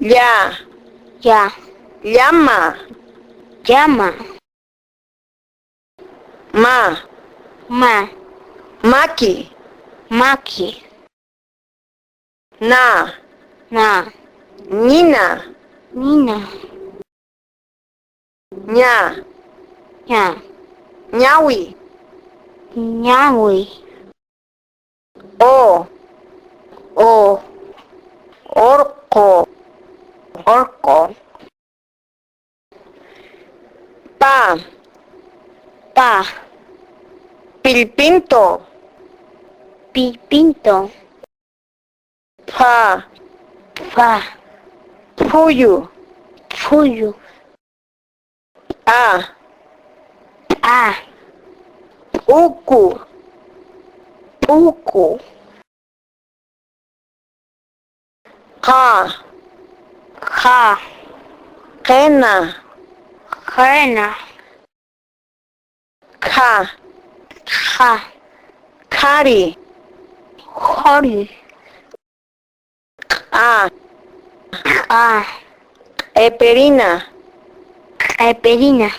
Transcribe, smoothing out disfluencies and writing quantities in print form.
Ya, ya, llama. llama, Ma, ma, maqui. maqui, Na, na, nina. nina, Ña, ña, ñawi. ñawi, O, o, orco. orco, Pa, pa, pilpinto. pipinto, Pa, pa, puyu. puyo, A, a, uku. puco, Ka, ja, kena. jena, Ka, ja, kari. jori, A, a, eperina. eperina,